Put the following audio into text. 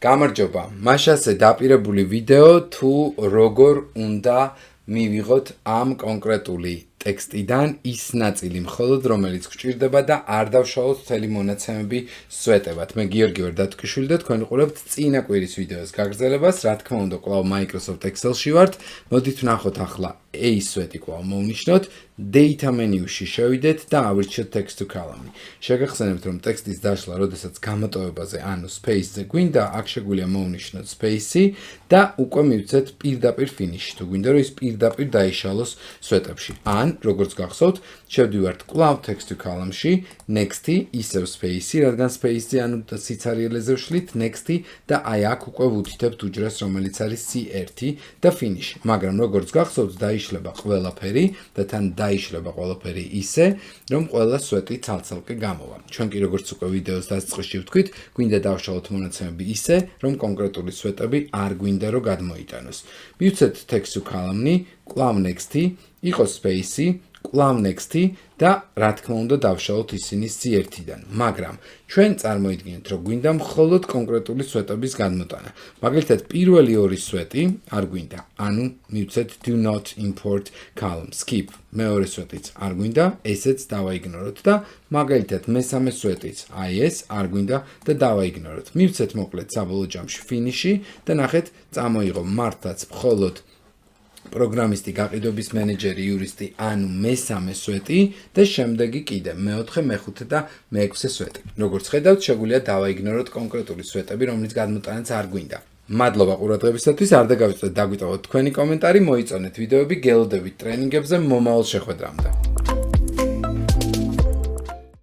გამარჯობა. მაშასე დაპირებული ვიდეო თუ როგორ უნდა მივიღოთ ამ კონკრეტული ტექსტიდან ის ნაწილი მხოლოდ რომელიც გვჭირდება და არ დავშალოთ მთელი მონაცემები სვეტებად. მე გიორგი ვარ დათქვიშვილი და თქვენ ყურებთ წინა კვირის ვიდეოს გაგრძელებას. რა თქმა უნდა, კვლავ Microsoft Excel-ში ვართ. მოდით ვნახოთ ახლა A სვეტი კვლავ მოვნიშნოთ. Data menu-ში შევიდეთ და ავირჩიოთ text to column. შეგახსენებთ, რომ ტექსტის დაშლა, როდესაც გამოტოვებაზე, ანუ space-ზე გვინდა, აქ შეგვიძლია მოვნიშნოთ space-ი და უკვე მივცეთ პირდაპირ finish-ში. თუ გვინდა, რომ ის პირდაპირ დაიშალოს სვეტებში. ან, როგორც გახსოვთ, შევდივართ კვლავ text to column-ში, next-ი, ისევ space-ი, რადგან space-ი, ანუ სიცარიელეზე ვშლით, next-ი და აი აქ უკვე ვუთითებთ უჯრას, რომელიც არის C1 და finish. მაგრამ როგორც გახსოვთ, დაიშლება ყველაფერი და თან დაიშლება ყველაფერი ისე, რომ ყველა სვეტი ცალ-ცალკე გამოვა. ჩვენ კი როგორც უკვე ვიდეოს დასაწყისში ვთქვით, გვინდა დავშალოთ მონაცემები ისე, რომ კონკრეტული სვეტები არ გვინდა რომ გადმოიტანოს. მივცეთ text to column-ი, კვლავ next-ი, იყოს space-ი, კვლავ next-ი და რა თქმა უნდა დავშალოთ ისინი C1-დან. მაგრამ ჩვენ წარმოიდგინეთ, რომ გვინდა მხოლოდ კონკრეტული სვეტების გადმოტანა. მაგალითად, პირველი ორი სვეტი არ გვინდა. ანუ მივცეთ do not import column, skip. მეორე სვეტიც არ გვინდა, ესეც დავაიგნოროთ და მაგალითად მესამე სვეტიც აი ეს არ გვინდა და დავაიგნოროთ. მივცეთ მოკლედ საბოლოო ჯამში finish-ი და ნახეთ, წამოიღო მართლაც მხოლოდ პროგრამისტი, გაყიდვების მენეჯერი, იურისტი, ანუ მესამე სვეტი და შემდეგი კიდე მეოთხე, მეხუთე და მეექვსე სვეტი. როგორც ხედავთ, შეგვიძლია დავაიგნოროთ კონკრეტული სვეტები, რომლის გადმოტანაც არ გვინდა. მადლობა ყურადღებისათვის, არ დაგავიწყდეთ დაგვიტოვოთ თქვენი კომენტარი, მოიწონეთ ვიდეოები, გელოდებით ტრენინგებზე მომავალ შეხვედრამდე.